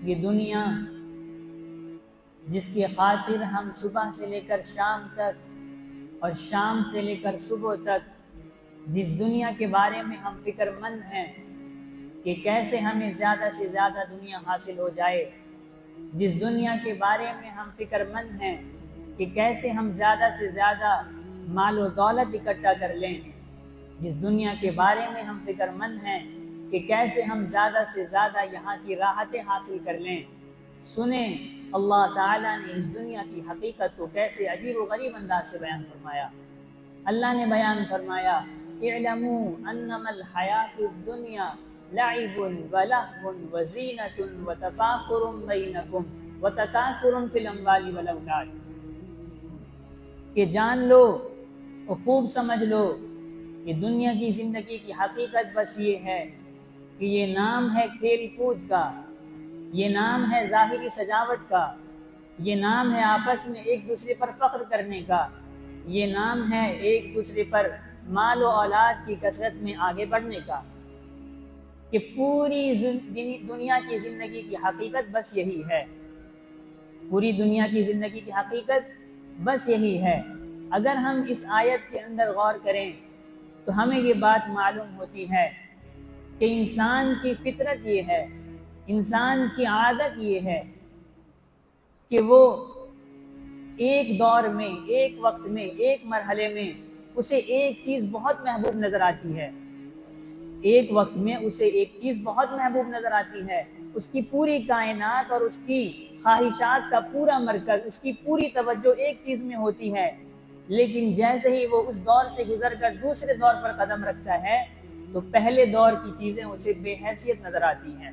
یہ دنیا جس کی خاطر ہم صبح سے لے کر شام تک اور شام سے لے کر صبح تک جس دنیا کے بارے میں ہم فکر مند ہیں کہ کیسے ہمیں زیادہ سے زیادہ دنیا حاصل ہو جائے، جس دنیا کے بارے میں ہم فکر مند ہیں کہ کیسے ہم زیادہ سے زیادہ مال و دولت اکٹھا کر لیں، جس دنیا کے بارے میں ہم فکر مند ہیں کہ کیسے ہم زیادہ سے زیادہ یہاں کی راحتیں حاصل کر لیں، سنیں اللہ تعالیٰ نے اس دنیا کی حقیقت کو کیسے عجیب و غریب انداز سے بیان فرمایا۔ اللہ نے بیان فرمایا اعلموا انما الحیات الدنیا لعب ولہو وزینۃ وتفاخر بینکم وتکاثر فی الاموال والاولاد، کہ جان لو اور خوب سمجھ لو کہ دنیا کی زندگی کی حقیقت بس یہ ہے کہ یہ نام ہے کھیل کود کا، یہ نام ہے ظاہری سجاوٹ کا، یہ نام ہے آپس میں ایک دوسرے پر فخر کرنے کا، یہ نام ہے ایک دوسرے پر مال و اولاد کی کثرت میں آگے بڑھنے کا، کہ پوری دنیا کی زندگی کی حقیقت بس یہی ہے، پوری دنیا کی زندگی کی حقیقت بس یہی ہے۔ اگر ہم اس آیت کے اندر غور کریں تو ہمیں یہ بات معلوم ہوتی ہے کہ انسان کی فطرت یہ ہے، انسان کی عادت یہ ہے کہ وہ ایک دور میں، ایک وقت میں، ایک مرحلے میں اسے ایک چیز بہت محبوب نظر آتی ہے، ایک وقت میں اسے ایک چیز بہت محبوب نظر آتی ہے، اس کی پوری کائنات اور اس کی خواہشات کا پورا مرکز، اس کی پوری توجہ ایک چیز میں ہوتی ہے، لیکن جیسے ہی وہ اس دور سے گزر کر دوسرے دور پر قدم رکھتا ہے تو پہلے دور کی چیزیں اسے بے حیثیت نظر آتی ہیں،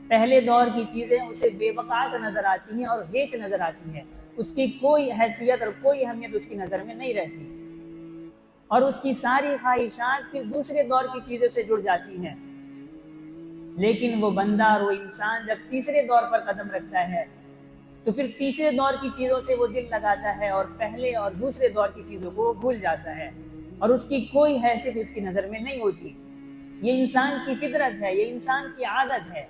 پہلے دور کی چیزیں اسے بے وقعت نظر آتی ہیں اور ہیچ نظر آتی ہیں، اس کی کوئی حیثیت اور کوئی اہمیت اس کی نظر میں نہیں رہتی، اور اس کی ساری خواہشات پھر دوسرے دور کی چیزوں سے جڑ جاتی ہیں۔ لیکن وہ بندہ اور وہ انسان جب تیسرے دور پر قدم رکھتا ہے تو پھر تیسرے دور کی چیزوں سے وہ دل لگاتا ہے اور پہلے اور دوسرے دور کی چیزوں کو وہ بھول جاتا ہے، اور اس کی کوئی حیثیت اس کی نظر میں نہیں ہوتی۔ یہ انسان کی فطرت ہے، یہ انسان کی عادت ہے۔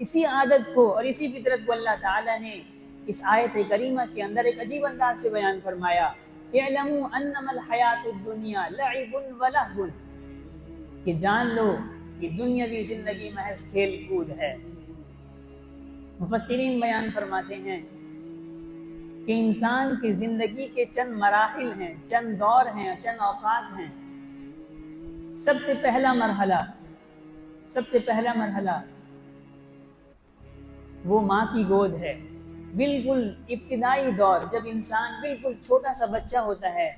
اسی عادت کو اور اسی فطرت کو اللہ تعالیٰ نے اس آیت کریمہ کے اندر ایک عجیب انداز سے بیان فرمایا، اعلموا انما الحیات الدنیا لعب ولہو، کہ جان لو کہ دنیاوی زندگی محض کھیل کود ہے۔ مفسرین بیان فرماتے ہیں کہ انسان کی زندگی کے چند مراحل ہیں، چند دور ہیں، چند اوقات ہیں۔ سب سے پہلا مرحلہ وہ ماں کی گود ہے، بالکل ابتدائی دور، جب انسان بالکل چھوٹا سا بچہ ہوتا ہے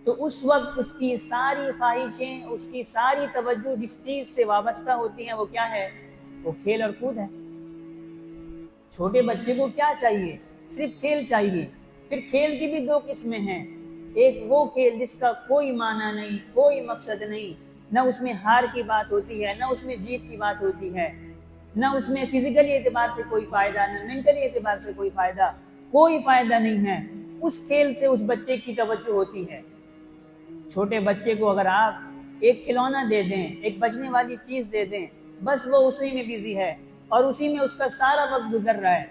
تو اس وقت اس کی ساری خواہشیں، اس کی ساری توجہ جس چیز سے وابستہ ہوتی ہیں وہ کیا ہے؟ وہ کھیل اور کود ہے۔ چھوٹے بچے کو کیا چاہیے؟ صرف کھیل چاہیے۔ پھر کھیل کی بھی دو قسمیں ہیں، ایک وہ کھیل جس کا کوئی معنی نہیں، کوئی مقصد نہیں، نہ اس میں ہار کی بات ہوتی ہے، نہ اس میں جیت کی بات ہوتی ہے، نہ اس میں فزیکلی اعتبار سے کوئی فائدہ، نہ مینٹلی اعتبار سے کوئی فائدہ نہیں ہے۔ اس کھیل سے اس بچے کی توجہ ہوتی ہے۔ چھوٹے بچے کو اگر آپ ایک کھلونا دے دیں، ایک بجنے والی چیز دے دیں، بس وہ اسی میں بزی ہے اور اسی میں اس کا سارا وقت گزر رہا ہے۔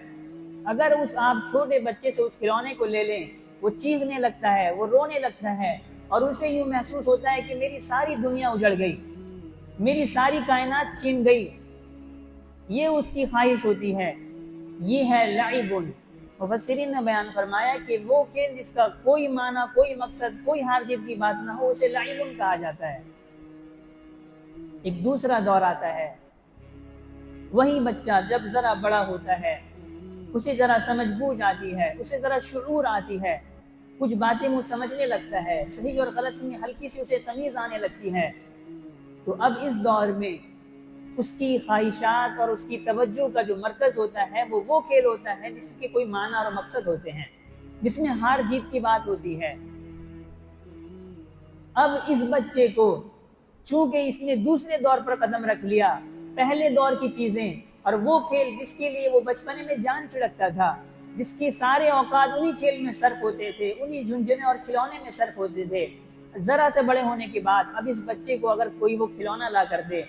اگر آپ چھوٹے بچے سے اس کھلونے کو لے لیں، وہ چیخنے لگتا ہے، وہ رونے لگتا ہے اور اسے یوں محسوس ہوتا ہے کہ میری ساری دنیا اجڑ گئی، میری ساری کائنات چھین گئی، یہ اس کی خواہش ہوتی ہے، یہ ہے لعب۔ مفسرین نے بیان فرمایا کہ وہ کھیل جس کا کوئی معنی، کوئی مقصد، کوئی ہار جیت کی بات نہ ہو، اسے لعب کہا جاتا ہے۔ ایک دوسرا دور آتا ہے، وہی بچہ جب ذرا بڑا ہوتا ہے، اسے ذرا سمجھ بوجھ آتی ہے، اسے ذرا شعور آتی ہے، کچھ باتیں وہ سمجھنے لگتا ہے، صحیح اور غلط میں ہلکی سی اسے تمیز آنے لگتی ہے، تو اب اس دور میں اس کی خواہشات اور اس کی توجہ کا جو مرکز ہوتا ہے وہ کھیل ہوتا ہے جس کے کوئی معنی اور مقصد ہوتے ہیں، جس میں ہار جیت کی بات ہوتی ہے۔ اب اس بچے کو چونکہ اس نے دوسرے دور پر قدم رکھ لیا، پہلے دور کی چیزیں اور وہ کھیل جس کے لیے وہ بچپنے میں جان چھڑکتا تھا، جس کے سارے اوقات انہی کھیل میں صرف ہوتے تھے، انہی جھنجھنے اور کھلونے میں صرف ہوتے تھے، ذرا سے بڑے ہونے کے بعد اب اس بچے کو اگر کوئی وہ کھلونا لا کر دے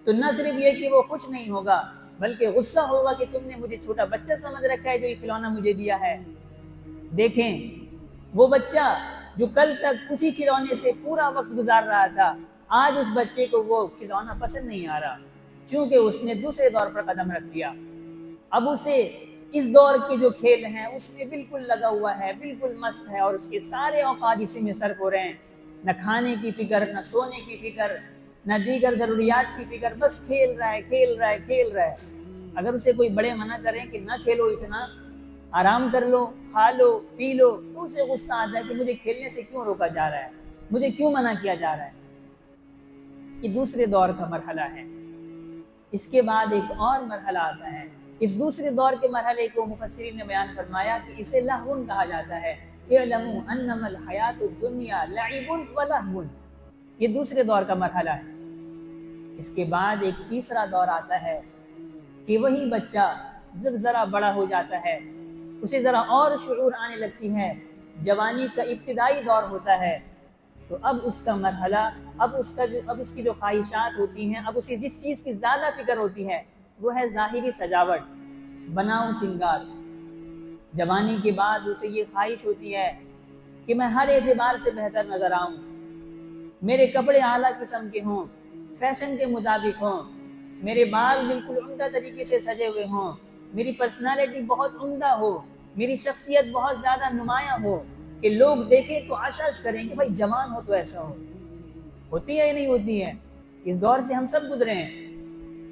تو نہ صرف یہ کہ وہ خوش نہیں ہوگا بلکہ غصہ ہوگا کہ تم نے مجھے چھوٹا بچہ سمجھ رکھا ہے جو یہ کھلونا مجھے دیا ہے۔ دیکھیں وہ بچہ جو کل تک اسی کھلونے سے پورا وقت گزار رہا تھا، آج اس بچے کو وہ کھلونا پسند نہیں آ رہا، چونکہ اس نے دوسرے دور پر قدم رکھ دیا۔ اب اسے اس دور کے جو کھیل ہیں اس میں بالکل لگا ہوا ہے، بالکل مست ہے، اور اس کے سارے اوقات اسی میں صرف ہو رہے ہیں، نہ کھانے کی فکر، نہ سونے کی فکر، نہ دیگر ضروریات کی فکر، بس کھیل رہا ہے کھیل رہا ہے کھیل رہا ہے۔ اگر اسے کوئی بڑے منع کریں کہ نہ کھیلو، اتنا آرام کر لو، کھا لو پی لو، تو اسے غصہ آتا ہے کہ مجھے کھیلنے سے کیوں روکا جا رہا ہے، مجھے کیوں منع کیا جا رہا ہے۔ یہ دوسرے دور کا مرحلہ ہے۔ اس کے بعد ایک اور مرحلہ آتا ہے۔ اس دوسرے دور کے مرحلے کو مفسرین نے بیان فرمایا کہ اسے لہو کہا جاتا ہے۔ اعلموا انما الحیات الدنیا لعب و لہو، یہ دوسرے دور کا مرحلہ ہے۔ اس کے بعد ایک تیسرا دور آتا ہے کہ وہی بچہ جب ذرا بڑا ہو جاتا ہے، اسے ذرا اور شعور آنے لگتی ہے، جوانی کا ابتدائی دور ہوتا ہے، تو اب اس کا مرحلہ، اب اس کی جو خواہشات ہوتی ہیں، اب اسے جس چیز کی زیادہ فکر ہوتی ہے وہ ہے ظاہری سجاوٹ، بناؤ سنگار۔ جوانی کے بعد اسے یہ خواہش ہوتی ہے کہ میں ہر اعتبار سے بہتر نظر آؤں، میرے کپڑے اعلیٰ قسم کے ہوں، فیشن کے مطابق ہوں، میرے بال بالکل عمدہ طریقے سے سجے ہوئے ہوں، میری پرسنالٹی بہت عمدہ ہو، میری شخصیت بہت زیادہ نمایاں ہو کہ لوگ دیکھیں تو عشش کریں کہ بھائی جوان ہو تو ایسا ہو۔ ہوتی ہے یا نہیں ہوتی ہے؟ اس دور سے ہم سب گزرے ہیں۔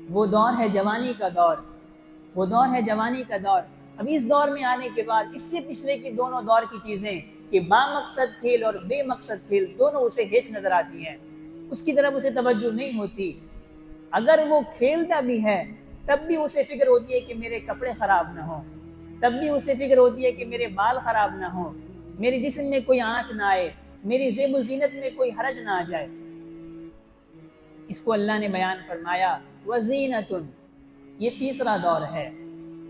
وہ دور ہے جوانی کا دور، وہ دور ہے جوانی کا دور۔ اب اس دور میں آنے کے بعد اس سے پچھلے کے دونوں دور کی چیزیں کہ با مقصد کھیل اور بے مقصد کھیل دونوں اسے ہیچ نظر آتی ہیں، اس کی طرف اسے توجہ نہیں ہوتی۔ اگر وہ کھیلتا بھی ہے تب بھی اسے فکر ہوتی ہے کہ میرے کپڑے خراب نہ ہوں، تب بھی اسے فکر ہوتی ہے کہ میرے بال خراب نہ ہوں، میرے جسم میں کوئی آنچ نہ آئے، میری زیب و زینت میں کوئی حرج نہ آ جائے۔ اس کو اللہ نے بیان فرمایا وَزِینَةٌ، یہ تیسرا دور ہے۔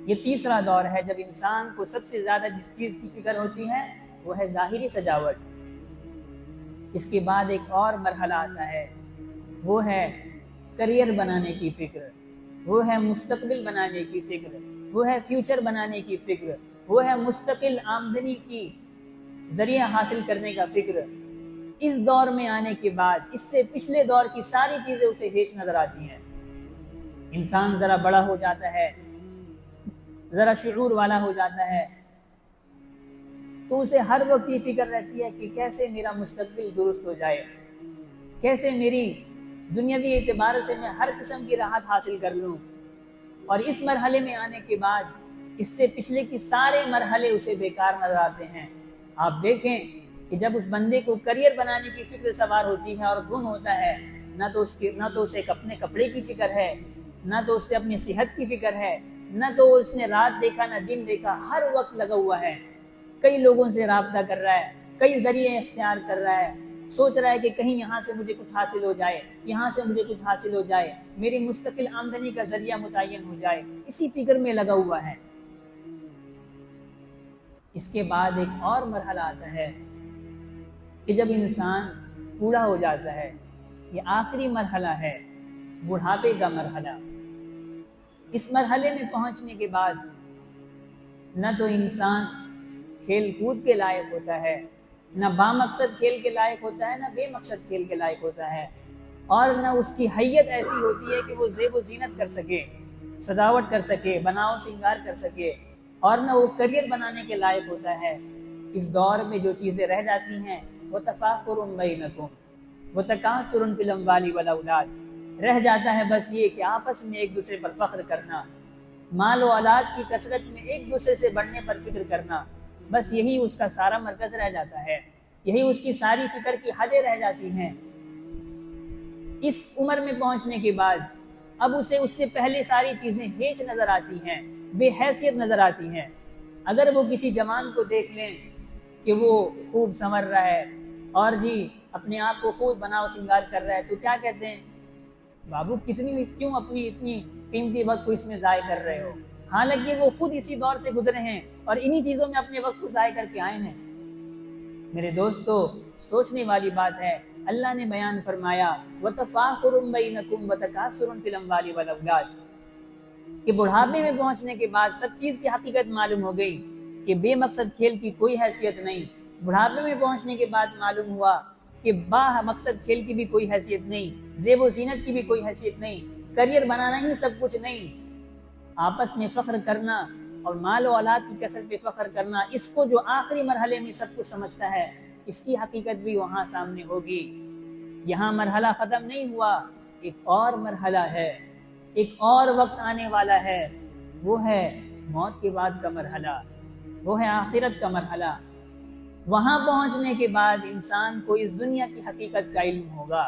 یہ تیسرا دور ہے جب انسان کو سب سے زیادہ جس چیز کی فکر ہوتی ہے وہ ہے ظاہری سجاوٹ۔ اس کے بعد ایک اور مرحلہ آتا ہے، وہ ہے کریئر بنانے کی فکر، وہ ہے مستقبل بنانے کی فکر، وہ ہے فیوچر بنانے کی فکر، وہ ہے مستقل آمدنی کی ذریعہ حاصل کرنے کا فکر۔ اس دور میں آنے کے بعد اس سے پچھلے دور کی ساری چیزیں اسے ہیچ نظر آتی ہیں۔ انسان ذرا بڑا ہو جاتا ہے، ذرا شعور والا ہو جاتا ہے، تو اسے ہر وقت یہ فکر رہتی ہے کہ کیسے میرا مستقبل درست ہو جائے، کیسے میری دنیاوی اعتبار سے میں ہر قسم کی راحت حاصل کر لوں۔ اور اس مرحلے میں آنے کے بعد اس سے پچھلے کے سارے مرحلے اسے بیکار نظر آتے ہیں۔ آپ دیکھیں کہ جب اس بندے کو کریئر بنانے کی فکر سوار ہوتی ہے اور گم ہوتا ہے، نہ تو اسے اپنے کپڑے کی فکر ہے، نہ تو اسے اپنی صحت کی فکر ہے، نہ تو اس نے رات دیکھا نہ دن دیکھا، ہر وقت لگا ہوا ہے، کئی لوگوں سے رابطہ کر رہا ہے، کئی ذریعے اختیار کر رہا ہے، سوچ رہا ہے کہ کہیں یہاں سے مجھے کچھ حاصل ہو جائے، یہاں سے مجھے کچھ حاصل ہو جائے، میری مستقل آمدنی کا ذریعہ متعین ہو جائے، اسی فکر میں لگا ہوا ہے۔ اس کے بعد ایک اور مرحلہ آتا ہے کہ جب انسان بوڑھا ہو جاتا ہے، یہ آخری مرحلہ ہے، بڑھاپے کا مرحلہ۔ اس مرحلے میں پہنچنے کے بعد نہ تو انسان کھیل کود کے لائق ہوتا ہے، نہ با مقصد کھیل کے لائق ہوتا ہے، نہ بے مقصد کھیل کے لائق ہوتا ہے، اور نہ اس کی حیت ایسی ہوتی ہے کہ وہ زیب و زینت کر سکے، سجاوٹ کر سکے، بناؤ سنگار کر سکے، اور نہ وہ کریئر بنانے کے لائق ہوتا ہے۔ اس دور میں جو چیزیں رہ جاتی ہیں وَتَفَاخُرٌ بَيْنَكُمْ وَتَكَاثُرٌ فِي الْأَمْوَالِ وَالْأَوْلَادِ، رہ جاتا ہے بس یہ کہ آپس میں ایک دوسرے پر فخر کرنا، مال و اولاد کی کثرت میں ایک دوسرے سے بڑھنے پر فکر کرنا، بس یہی اس کا سارا مرکز رہ جاتا ہے، یہی اس کی ساری فکر کی حدیں رہ جاتی ہیں۔ اس عمر میں پہنچنے کے بعد اب اسے اس سے پہلے ساری چیزیں ہیچ نظر آتی ہیں، بے حیثیت نظر آتی ہیں۔ اگر وہ کسی جوان کو دیکھ لیں کہ وہ خوب سنور رہا ہے اور جی اپنے آپ کو خوب بناؤ سنگار کر رہا ہے تو کیا کہتے ہیں، بابو کیوں اپنی اتنی قیمتی وقت کو اس میں ضائع کر رہے ہو، حالانکہ وہ خود اسی دور سے گزرے ہیں اور انہی چیزوں میں اپنے وقت کو ضائع کر کے آئے ہیں۔ میرے دوستو، سوچنے والی بات ہے۔ اللہ نے بیان فرمایا وَتَفَاخُرٌ بَيْنَكُمْ وَتَكَاثُرٌ فِي الْأَمْوَالِ وَالْأَوْلَادِ، کہ بڑھاپے میں پہنچنے کے بعد سب چیز کی حقیقت معلوم ہو گئی کہ بے مقصد کھیل کی کوئی حیثیت نہیں. بڑھاپے میں پہنچنے کے بعد معلوم ہوا کہ با مقصد کھیل کی بھی کوئی حیثیت نہیں, زیب و زینت کی بھی کوئی حیثیت نہیں, کریئر بنانا ہی سب کچھ نہیں. آپس میں فخر کرنا اور مال و اولاد کی کثرت پہ فخر کرنا, اس کو جو آخری مرحلے میں سب کچھ سمجھتا ہے, اس کی حقیقت بھی وہاں سامنے ہوگی. یہاں مرحلہ ختم نہیں ہوا, ایک اور مرحلہ ہے, ایک اور وقت آنے والا ہے. وہ ہے موت کے بعد کا مرحلہ, وہ ہے آخرت کا مرحلہ. وہاں پہنچنے کے بعد انسان کو اس دنیا کی حقیقت کا علم ہوگا.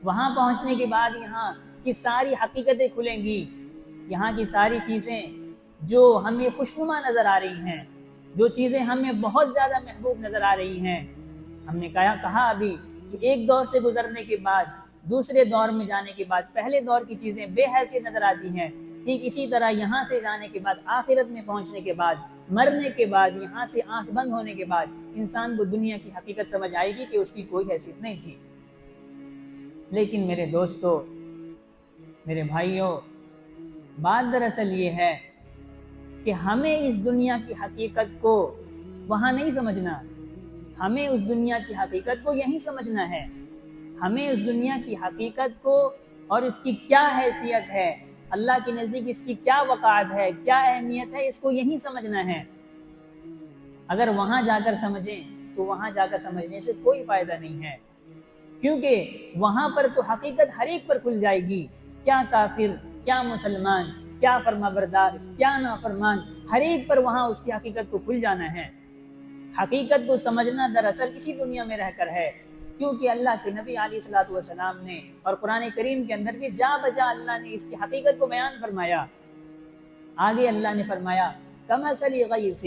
وہاں پہنچنے کے بعد یہاں کی ساری حقیقتیں کھلیں گی. یہاں کی ساری چیزیں جو ہمیں خوشنما نظر آ رہی ہیں, جو چیزیں ہمیں بہت زیادہ محبوب نظر آ رہی ہیں, ہم نے کہا ابھی کہ ایک دور سے گزرنے کے بعد دوسرے دور میں جانے کے بعد پہلے دور کی چیزیں بے حیثیت نظر آتی ہیں. ٹھیک اسی طرح یہاں سے جانے کے بعد, آخرت میں پہنچنے کے بعد, مرنے کے بعد, یہاں سے آنکھ بند ہونے کے بعد انسان کو دنیا کی حقیقت سمجھ آئے گی کہ اس کی کوئی حیثیت نہیں تھی. لیکن میرے دوستو, میرے بھائیوں, بات دراصل یہ ہے کہ ہمیں اس دنیا کی حقیقت کو وہاں نہیں سمجھنا, ہمیں اس دنیا کی حقیقت کو یہیں سمجھنا ہے. ہمیں اس دنیا کی حقیقت کو اور اس کی کیا حیثیت ہے, اللہ کے نزدیک اس کی کیا وقعت ہے, کیا اہمیت ہے, اس کو یہیں سمجھنا ہے. اگر وہاں جا کر سمجھیں تو وہاں جا کر سمجھنے سے کوئی فائدہ نہیں ہے, کیونکہ وہاں پر تو حقیقت ہر ایک پر کھل جائے گی. کیا کافر, کیا مسلمان, کیا فرما بردار, کیا نافرمان, ہر ایک پر وہاں اس کی حقیقت کو کھل جانا ہے. حقیقت کو سمجھنا دراصل اسی دنیا میں رہ کر ہے, کیونکہ اللہ کے نبی علیہ الصلوۃ والسلام نے اور قرآن کریم کے اندر بھی جا بجا اللہ نے اس کی حقیقت کو بیان فرمایا. آگے اللہ نے فرمایا کمثل غیث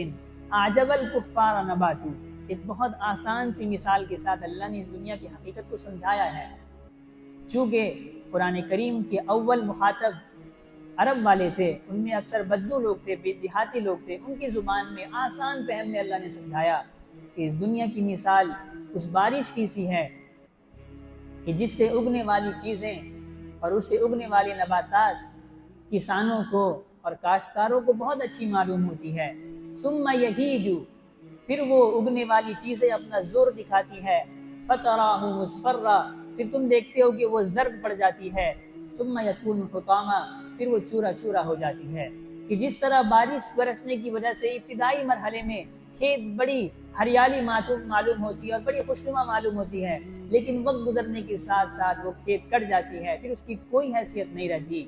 اعجب الکفار نباتہ. ایک بہت آسان سی مثال کے ساتھ اللہ نے اس دنیا کی حقیقت کو سمجھایا ہے. چونکہ قرآن کریم کے اول مخاطب عرب والے تھے, ان میں اکثر بدو لوگ تھے, دیہاتی لوگ تھے, ان کی زبان میں آسان فہم میں اللہ نے سمجھایا کہ اس دنیا کی مثال اس بارش کی سی ہے کہ جس سے اگنے والی چیزیں اور اس سے اگنے والے نباتات کسانوں کو اور کاشتکاروں کو بہت اچھی معلوم ہوتی ہے. ثم یہیج, پھر وہ اگنے والی چیزیں اپنا زور دکھاتی ہے. فتراہ مصفرا, پھر تم دیکھتے ہو کہ وہ زرد پڑ جاتی ہے. ثم یکون حطاما, پھر وہ چورا چورا ہو جاتی ہے. کہ جس طرح بارش برسنے کی وجہ سے ابتدائی مرحلے میں کھیت بڑی ہریالی معلوم ہوتی ہے اور بڑی خوشنما معلوم ہوتی ہے, لیکن وقت گزرنے کے ساتھ ساتھ وہ کھیت کٹ جاتی ہے, پھر اس کی کوئی حیثیت نہیں رہتی.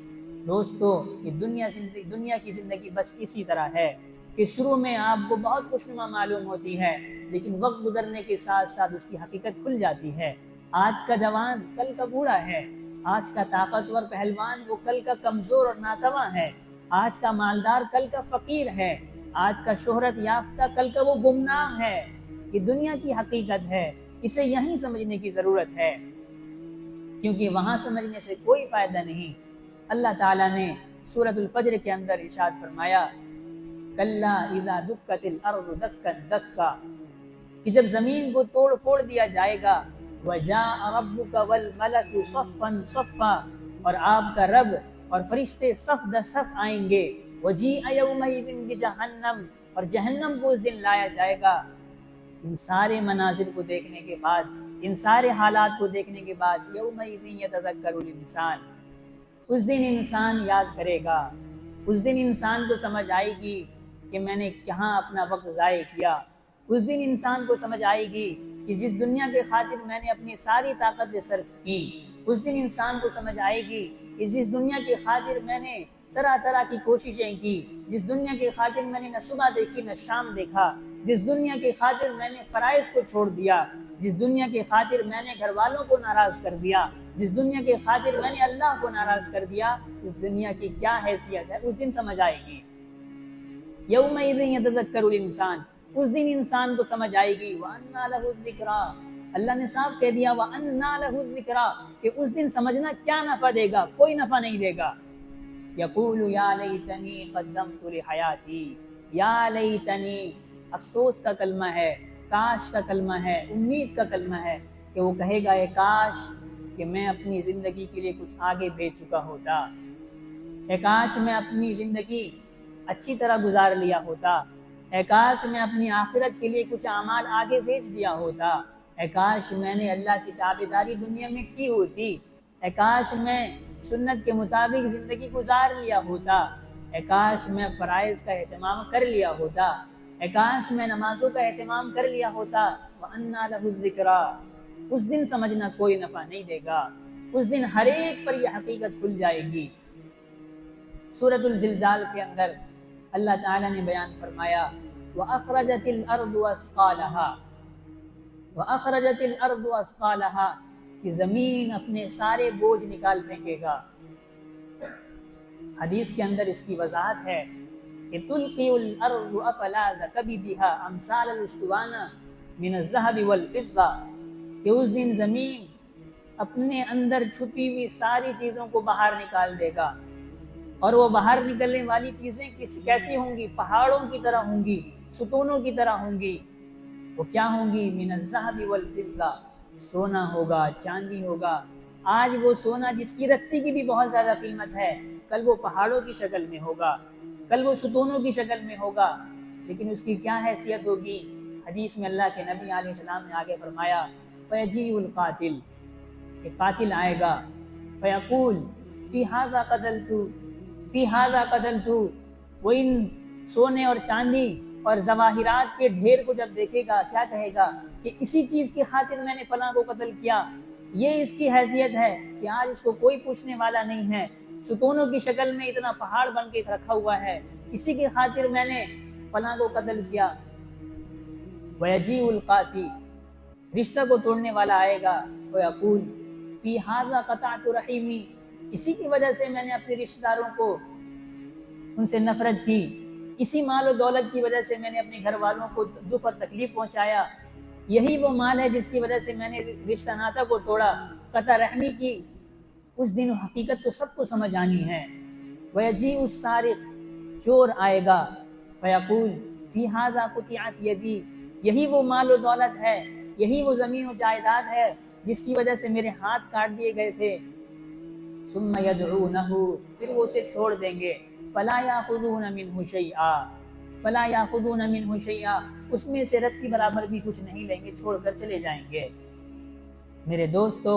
دوستو, یہ دنیا کی زندگی بس اسی طرح ہے کہ شروع میں آپ کو بہت خوشنما معلوم ہوتی ہے, لیکن وقت گزرنے کے ساتھ ساتھ اس کی حقیقت کھل جاتی ہے. آج کا جوان کل کا بوڑھا ہے, آج کا طاقتور پہلوان وہ کل کا کمزور اور ناتواں ہے, آج کا مالدار کل کا فقیر ہے, آج کا شہرت یافتہ کل کا وہ گمنام ہے. یہ دنیا کی حقیقت ہے, اسے یہیں سمجھنے کی ضرورت ہے, کیونکہ وہاں سمجھنے سے کوئی فائدہ نہیں. اللہ تعالیٰ نے سورۃ الفجر کے اندر ارشاد فرمایا کلا اذا دکت الارض دکا دکا, کہ جب زمین کو توڑ پھوڑ دیا جائے گا. وجاء ربک والملک صفا صفا, اور آپ کا رب اور فرشتے صف در صف آئیں گے. وجیء یومئذ بجہنم, اور جہنم کو اس دن لایا جائے گا. ان سارے مناظر کو دیکھنے کے بعد, ان سارے حالات کو دیکھنے کے بعد یومئذ یتذکر الانسان, اس دن انسان یاد کرے گا, اس دن انسان کو سمجھ آئے گی کہ میں نے کہاں اپنا وقت ضائع کیا. اس دن انسان کو سمجھ آئے گی کہ جس دنیا کے خاطر میں نے اپنی ساری طاقت صرف کی. اس دن انسان کو سمجھ آئے گی کہ جس دنیا کے خاطر میں نے طرح طرح کی کوششیں کی, جس دنیا کے خاطر میں نے نہ صبح دیکھی نہ شام دیکھا, جس دنیا کے خاطر میں نے فرائض کو چھوڑ دیا, جس دنیا کے خاطر میں نے گھر والوں کو ناراض کر دیا, جس دنیا کے خاطر میں نے اللہ کو ناراض کر دیا, اس دنیا کی کیا حیثیت ہے, اس دن سمجھ آئے گی. یومئذ یتذکر الانسان, اس دن انسان کو سمجھ آئے گی. وَأَنَّىٰ لَهُ الذِّكْرَىٰ, اللہ نے صاف کہہ دیا وَأَنَّىٰ لَهُ الذِّكْرَىٰ, کہ اس دن سمجھنا کیا نفع دے گا, کوئی نفع نہیں دے گا. یقول یا لیتنی قدمت لحیاتی, یا لیتنی, افسوس کا کلمہ ہے, کاش کا کلمہ ہے, امید کا کلمہ ہے, کہ وہ کہے گا اے کاش کہ میں اپنی زندگی کے لیے کچھ آگے بھیج چکا ہوتا. اے کاش میں اپنی زندگی اچھی طرح گزار لیا ہوتا، اے کاش میں اپنی آخرت کے لیے کچھ اعمال آگے بھیج دیا ہوتا، اے کاش میں نے اللہ کی تابعداری دنیا میں کی ہوتی، اے کاش میں سنت کے مطابق زندگی گزار لیا ہوتا، اے کاش میں فرائض کا اہتمام کر لیا ہوتا، اے کاش میں نمازوں کا اہتمام کر لیا ہوتا۔ وَأَنَّىٰ لَهُ الذِّكْرَىٰ، اس دن سمجھنا کوئی نفع نہیں دے گا، اس دن ہر ایک پر یہ حقیقت کھل جائے گی۔ سورۃ الزلزال کے اندر اللہ تعالیٰ نے بیان فرمایا وَأَخْرَجَتِ الْأَرْضُ أَثْقَالَهَا، وَأَخْرَجَتِ الْأَرْضُ أَثْقَالَهَا، کہ زمین اپنے سارے بوجھ نکال پھینکے گا۔ حدیث کے اندر اس کی وضاحت ہے کہ تُلْقِيُ الْأَرْضُ أَفَلَاذَ كَبِدِهَا أَمْثَالَ الْأُسْطُوَانَةِ مِنَ الذَّهَبِ وَالْفِضَّةِ، کہ اس دن زمین اپنے اندر چھپی ہوئی ساری چیزوں کو باہر نکال دے گا، اور وہ باہر نکلنے والی چیزیں کیسی ہوں گی؟ پہاڑوں کی طرح ہوں گی، ستونوں کی طرح ہوں گی۔ وہ کیا ہوں گی؟ من الذهب والفضة، سونا ہوگا، چاندی ہوگا۔ آج وہ سونا جس کی رتی کی بھی بہت زیادہ قیمت ہے، کل وہ پہاڑوں کی شکل میں ہوگا، کل وہ ستونوں کی شکل میں ہوگا، لیکن اس کی کیا حیثیت ہوگی؟ حدیث میں اللہ کے نبی علیہ السلام نے آگے فرمایا فَيَجِيءُ الْقَاتِلُ، کہ قاتل آئے گا، فَيَقُولُ فِي هَذَا قَتَلْتُ فی ہذا قتلت، وہ ان سونے اور چاندی اور ظواہرات کے ڈھیر کو جب دیکھے گا کیا کہے گا کہ اسی چیز کی خاطر میں نے فلاں کو قتل کیا۔ یہ اس کی حیثیت ہے کہ آج اس کو کوئی پوچھنے والا نہیں ہے، ستونوں کی شکل میں اتنا پہاڑ بن کے رکھا ہوا ہے، اسی کی خاطر میں نے فلاں کو قتل کیا۔ وَيَجِيءُ الْقَاطِعُ، رشتہ کو توڑنے والا آئے گا، وَيَقُولُ فِي هَذَا قَطَعْتُ رَحِيمِي، اسی کی وجہ سے میں نے اپنے رشتہ داروں کو ان سے نفرت کی، اسی مال و دولت کی وجہ سے میں نے اپنے گھر والوں کو دکھ اور تکلیف پہنچایا، یہی وہ مال ہے جس کی وجہ سے میں نے رشتہ ناتا کو توڑا، قطع رحمی کی۔ اس دن حقیقت تو سب کو سمجھ آنی ہے۔ وَيَجِيءُ السَّارِقُ، چور آئے گا، فَيَقُولُ فِي هَذَا قُطِعَتْ يَدِي، یہی وہ مال و دولت ہے، یہی وہ زمین و جائیداد ہے جس کی وجہ سے میرے ہاتھ کاٹ دیے گئے تھے۔ ثم يدعونه، پھر وہ اسے چھوڑ دیں گے، فلا ياخذون منه شيئا، فلا ياخذون منه شيئا، اس میں سے رتی برابر بھی کچھ نہیں لیں گے، چھوڑ کر چلے جائیں گے۔ میرے دوستو،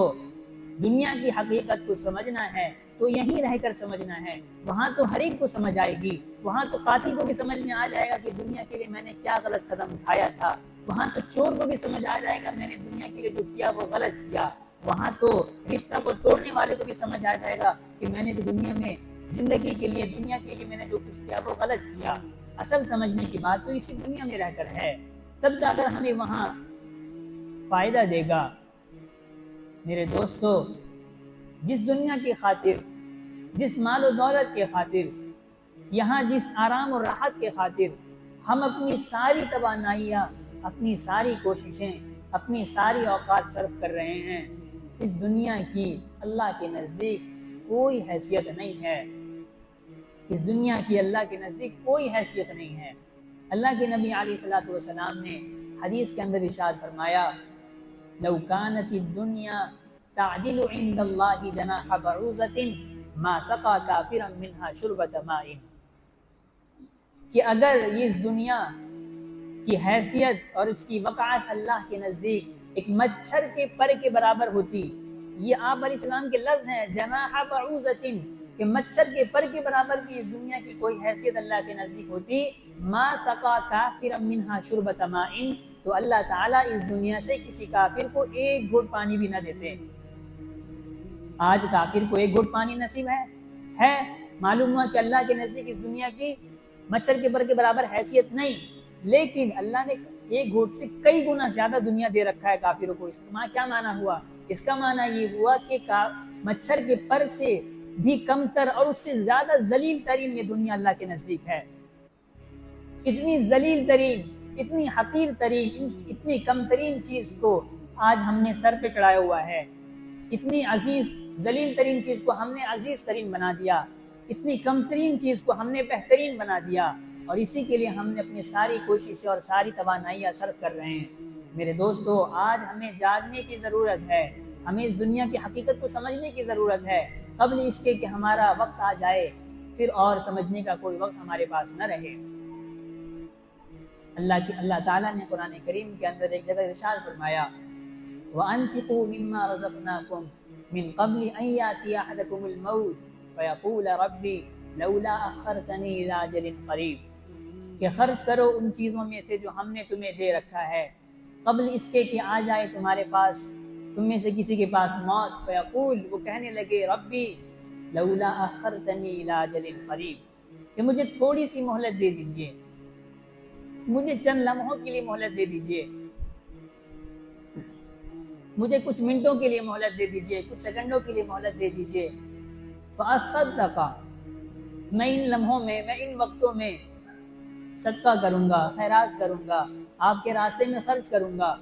دنیا کی حقیقت کو سمجھنا ہے تو یہیں رہ کر سمجھنا ہے، وہاں تو ہر ایک کو سمجھ آئے گی، وہاں تو قاتل کو بھی سمجھ میں آ جائے گا کہ دنیا کے لیے میں نے کیا غلط قدم اٹھایا تھا، وہاں تو چور کو بھی سمجھ آ جائے گا میں نے دنیا کے لیے جو کیا وہ غلط کیا، وہاں تو رشتہ کو توڑنے والے کو بھی سمجھ آ جائے گا کہ میں نے تو دنیا میں زندگی کے لیے، دنیا کے لیے میں نے جو کچھ کیا وہ غلط کیا۔ اصل سمجھنے کی بات تو اسی دنیا میں رہ کر ہے، تب جا کر ہمیں وہاں فائدہ دے گا۔ میرے دوستو، جس دنیا کی خاطر، جس مال و دولت کے خاطر، یہاں جس آرام اور راحت کے خاطر ہم اپنی ساری توانائیاں، اپنی ساری کوششیں، اپنی ساری اوقات صرف کر رہے ہیں، اس دنیا کی اللہ کے نزدیک کوئی حیثیت نہیں ہے، اس دنیا کی اللہ کے نزدیک کوئی حیثیت نہیں ہے۔ اللہ کے نبی علیہ الصلوۃ والسلام نے حدیث کے اندر ارشاد فرمایا لو كانت الدنيا تعدل عند الله جناح بعوضة ما سقى كافرا منها شربة ماء، کہ اگر اس دنیا کی حیثیت اور اس کی وقعت اللہ کے نزدیک ایک مچھر کے پر کے برابر ہوتی، یہ آپ علیہ السلام کے لفظ ہیں، جناح بعوضۃ، کہ مچھر کے پر کے برابر بھی اس دنیا کی کوئی حیثیت اللہ کے نزدیک ہوتی، ما سقا کافرا منها شربۃ ماء، تو اللہ تعالیٰ اس دنیا سے کسی کافر کو ایک گھٹ پانی بھی نہ دیتے۔ آج کافر کو ایک گھٹ پانی نصیب ہے، معلوم ہوا کہ اللہ کے نزدیک اس دنیا کی مچھر کے پر کے برابر حیثیت نہیں، لیکن اللہ نے ایک گھوٹ سے کئی گنا زیادہ دنیا دے رکھا ہے کافروں کو۔ اس کا کیا معنی ہوا؟ اس کا معنی یہ ہوا کہ مچھر کے پر سے بھی کم تر اور اس سے زیادہ ذلیل ترین یہ دنیا اللہ کے نزدیک ہے۔ اتنی ذلیل ترین، اتنی حقیر ترین، اتنی کم ترین چیز کو آج ہم نے سر پہ چڑھایا ہوا ہے، اتنی عزیز ذلیل ترین چیز کو ہم نے عزیز ترین بنا دیا، اتنی کم ترین چیز کو ہم نے بہترین بنا دیا، اور اسی کے لیے ہم نے اپنی ساری کوششیں اور ساری توانائیاں صرف کر رہے ہیں۔ میرے دوستو، آج ہمیں جاگنے کی ضرورت ہے، ہمیں اس دنیا کی حقیقت کو سمجھنے کی ضرورت ہے، قبل اس کے کہ ہمارا وقت آ جائے پھر اور سمجھنے کا کوئی وقت ہمارے پاس نہ رہے۔ اللہ تعالیٰ نے قرآن کریم کے اندر ایک جگہ ارشاد فرمایا وَأَنفِقُوا مِمَّا رَزَقْنَاكُمْ مِن قَبْلِ أَن يَأْتِيَ أَحَدَكُمُ الْمَوْتُ فَيَقُولَ رَبِّ لَوْلَا أَخَّرْتَنِي إِلَىٰ أَجَلٍ قَرِيبٍ، کہ خرچ کرو ان چیزوں میں سے جو ہم نے تمہیں دے رکھا ہے قبل اس کے کہ آ جائے تمہارے پاس، تم میں سے کسی کے پاس موت، فیقول، وہ کہنے لگے ربی لولا اخرتنی الی اجل قریب، کہ مجھے تھوڑی سی مہلت دے دیجئے، مجھے چند لمحوں کے لیے مہلت دے دیجئے، مجھے کچھ منٹوں کے لیے مہلت دے دیجئے، کچھ سیکنڈوں کے لیے مہلت دے دیجئے، فاصدق، میں ان لمحوں میں، میں ان وقتوں میں صدقہ کروں گا، خیرات کروں گا، آپ کے راستے میں خرچ کروں گا،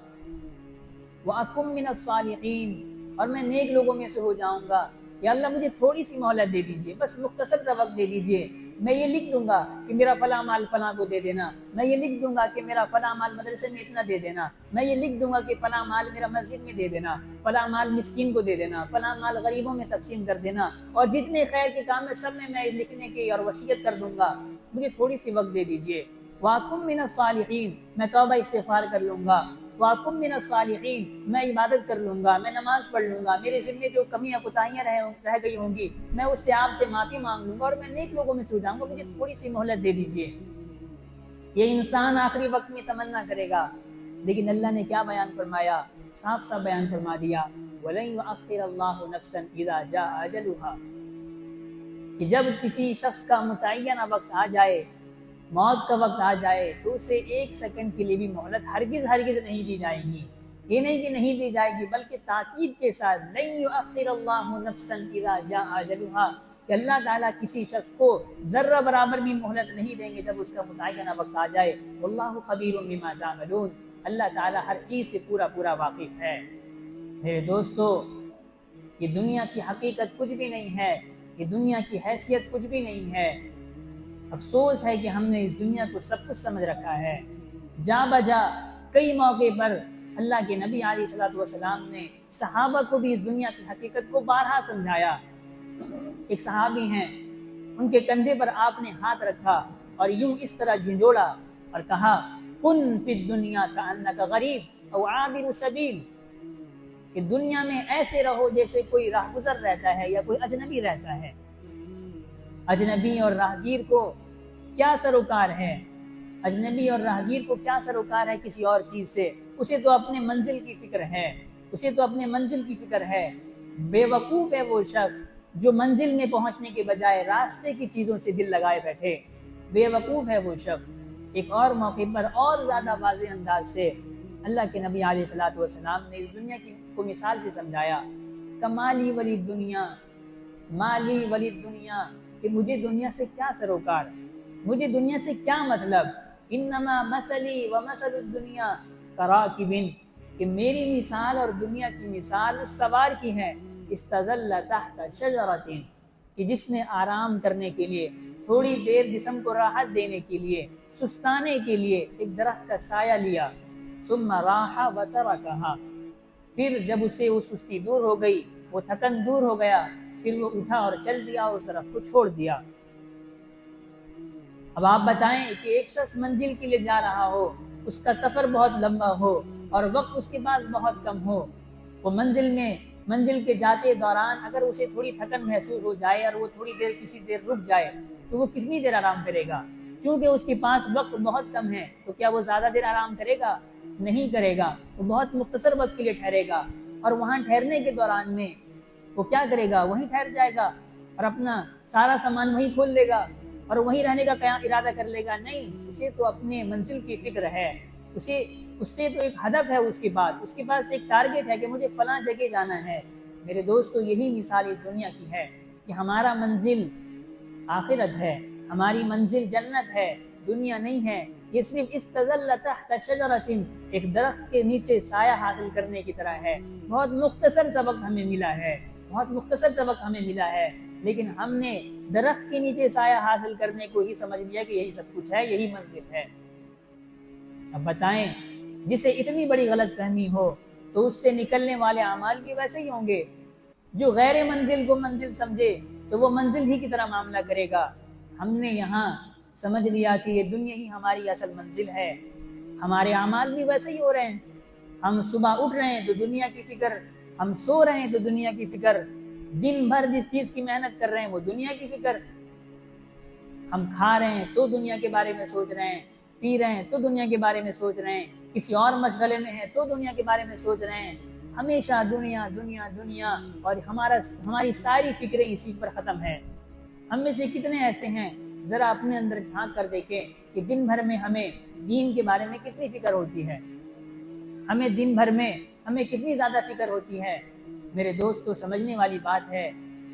وَأَكُن مِّنَ الصَّالِحِينَ، اور میں نیک لوگوں میں سے ہو جاؤں گا۔ یا اللہ مجھے تھوڑی سی مہلت دے دیجئے، بس مختصر سا وقت دے دیجئے، میں یہ لکھ دوں گا کہ میرا فلاں مال فلاں کو دے دینا، میں یہ لکھ دوں گا کہ میرا فلاں مال مدرسے میں اتنا دے دینا، میں یہ لکھ دوں گا کہ فلاں مال میرا مسجد میں دے دینا، فلاں مال مسکین کو دے دینا، فلاں مال غریبوں میں تقسیم کر دینا، اور جتنے خیر کے کام ہیں سب میں لکھنے کی اور وصیت کر دوں گا، مجھے تھوڑی سی وقت دے دیجئے۔ وَأَكُن مِّنَ الصَّالِحِينَ، میں توبہ استغفار کر لوں گا، وَأَكُن مِّنَ الصَّالِحِينَ، میں عبادت کر لوں گا، میں نماز پڑھ لوں گا، میرے ذمے جو کمیاں کوتاہیاں رہ گئی ہوں گی میں اس سے آپ سے معافی مانگ لوں گا، اور میں نیک لوگوں میں سے ہو جاؤں گا، مجھے تھوڑی سی مہلت دے دیجئے۔ یہ انسان آخری وقت میں تمنا کرے گا، لیکن اللہ نے کیا بیان فرمایا؟ صاف صاف بیان فرما دیا وَلَن يُؤَخِّرَ اللَّهُ نَفْسًا إِذَا جَاءَ أَجَلُهَا، کہ جب کسی شخص کا متعینہ وقت آ جائے، موت کا وقت آ جائے، تو اسے ایک سیکنڈ کے لیے بھی مہلت ہرگز نہیں دی جائے گی۔ یہ نہیں کہ نہیں دی جائے گی، بلکہ تاکید کے ساتھ لَن يُؤَخِّرَ اللَّهُ نَفْسًا إِذَا جَاءَ أَجَلُهَا، کہ اللہ تعالیٰ کسی شخص کو ذرہ برابر بھی مہلت نہیں دیں گے جب اس کا متعینہ وقت آ جائے۔ واللہ خبیر بما تعملون، اللہ تعالیٰ ہر چیز سے پورا واقف ہے۔ میرے دوستو، یہ دنیا کی حقیقت کچھ بھی نہیں ہے، یہ دنیا کی حیثیت کچھ بھی نہیں ہے۔ افسوس ہے کہ ہم نے اس دنیا کو سب کچھ سمجھ رکھا ہے۔ جا بجا کئی موقع پر اللہ کے نبی علیہ الصلوۃ والسلام نے صحابہ کو بھی اس دنیا کی حقیقت کو بارہا سمجھایا۔ ایک صحابی ہیں، ان کے کندھے پر آپ نے ہاتھ رکھا اور یوں اس طرح جھنجھوڑا اور کہا کن فی الدنیا کأنک غریب او عابر سبیل، کہ دنیا میں ایسے رہو جیسے کوئی راہ گزر رہتا ہے یا کوئی اجنبی رہتا ہے۔ اجنبی اور راہگیر کو کیا سروکار ہے؟ اجنبی اور راہگیر کو کیا سروکار ہے کسی اور چیز سے؟ اسے تو اپنے منزل کی فکر ہے، اسے تو اپنے منزل کی فکر ہے۔ بے وقوف ہے وہ شخص جو منزل میں پہنچنے کے بجائے راستے کی چیزوں سے دل لگائے بیٹھے، بے وقوف ہے وہ شخص۔ ایک اور موقع پر اور زیادہ واضح انداز سے اللہ کے نبی علیہ الصلوۃ والسلام نے اس دنیا کو مثال سے سمجھایا کہ مالی ولی دنیا، مالی ولی دنیا، کہ مجھے دنیا سے کیا سروکار، مجھے دنیا سے کیا مطلب، انما مثلی و مثل الدنیا کراکب، کہ میری مثال اور دنیا کی مثال اس سوار کی ہے استظل تحت شجرۃ، کہ جس نے آرام کرنے کے لیے، تھوڑی دیر جسم کو راحت دینے کے لیے، سستانے کے لیے ایک درخت کا سایہ لیا، ثم راح وترکھا، پھر جب اسے وہ سستی دور ہو گئی، وہ تھکن دور ہو گیا، پھر وہ اٹھا اور چل دیا اور اس درخت کو چھوڑ دیا۔ اب آپ بتائیں کہ ایک شخص منزل کے لیے جا رہا ہو، اس کا سفر بہت لمبا ہو اور وقت اس کے پاس بہت کم ہو، وہ منزل کے جاتے دوران اگر اسے تھوڑی تھکن محسوس ہو جائے اور وہ تھوڑی دیر کسی دیر رک جائے تو وہ کتنی دیر آرام کرے گا؟ چونکہ اس کے پاس وقت بہت کم ہے تو کیا وہ زیادہ دیر آرام کرے گا؟ نہیں کرے گا، وہ بہت مختصر وقت کے لیے ٹھہرے گا، اور وہاں ٹھہرنے کے دوران میں وہ کیا کرے گا؟ وہیں ٹھہر جائے گا اور اپنا سارا سامان وہیں کھول لے گا اور وہیں رہنے کا ارادہ کر لے گا؟ نہیں، اسے تو اپنے منزل کی فکر ہے، اس سے تو ایک ہدف ہے، اس کے پاس ایک ٹارگٹ ہے کہ مجھے فلاں جگہ جانا ہے۔ میرے دوستو، یہی مثال اس دنیا کی ہے کہ ہمارا منزل آخرت ہے، ہماری منزل جنت ہے، دنیا نہیں ہے۔ یہ صرف استظل تحت شجرۃ، ایک درخت کے نیچے سایہ حاصل کرنے کی طرح ہے۔ بہت مختصر سا وقت ہمیں ملا ہے، لیکن ہم نے درخت کے نیچے سایہ حاصل کرنے کو ہی سمجھ لیا کہ یہی سب کچھ ہے، یہی منزل ہے۔ اب بتائیں، جسے اتنی بڑی غلط فہمی ہو تو اس سے نکلنے والے اعمال بھی ویسے ہی ہوں گے۔ جو غیر منزل کو منزل سمجھے تو وہ منزل ہی کی طرح معاملہ کرے گا، ہم نے یہاں سمجھ لیا کہ یہ دنیا ہی ہماری اصل منزل ہے، ہمارے اعمال بھی ویسے ہی ہو رہے ہیں۔ ہم صبح اٹھ رہے ہیں تو دنیا کی فکر، ہم سو رہے ہیں تو دنیا کی فکر، دن بھر جس چیز کی محنت کر رہے ہیں وہ دنیا کی فکر، ہم کھا رہے ہیں تو دنیا کے بارے میں سوچ رہے ہیں، پی رہے ہیں تو دنیا کے بارے میں سوچ رہے ہیں، کسی اور مشغلے میں ہیں تو دنیا کے بارے میں سوچ رہے ہیں، ہمیشہ دنیا دنیا دنیا، اور ہماری ساری فکریں اسی پر ختم ہے۔ ہم میں سے کتنے ایسے ہیں، ذرا اپنے اندر جھانک کر دیکھیں کہ دن بھر میں ہمیں دین کے بارے میں کتنی فکر ہوتی ہے، ہمیں دن بھر میں ہمیں کتنی زیادہ فکر ہوتی ہے۔ میرے دوستو، سمجھنے والی بات ہے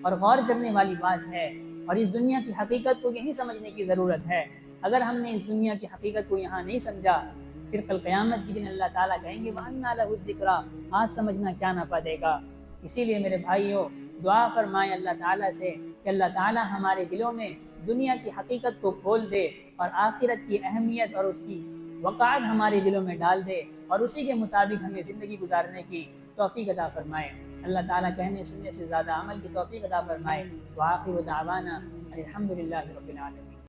اور غور کرنے والی بات ہے، اور اس دنیا کی حقیقت کو یہی سمجھنے کی ضرورت ہے۔ اگر ہم نے اس دنیا کی حقیقت کو یہاں نہیں سمجھا، پھر کل قیامت کے دن اللہ تعالیٰ کہیں گے وَأَنَّىٰ لَهُ الذِّكْرَىٰ، آج سمجھنا کیا نفع دے گا۔ اسی لیے میرے بھائیوں، دعا فرمائیں اللہ تعالیٰ سے کہ اللہ تعالیٰ ہمارے دلوں میں دنیا کی حقیقت کو کھول دے اور آخرت کی اہمیت اور اس کی وقعت ہمارے دلوں میں ڈال دے، اور اسی کے مطابق ہمیں زندگی گزارنے کی توفیق عطا فرمائے۔ اللہ تعالیٰ کہنے سننے سے زیادہ عمل کی توفیق عطا فرمائے۔ وآخر دعوانا الحمدللہ رب العالمین۔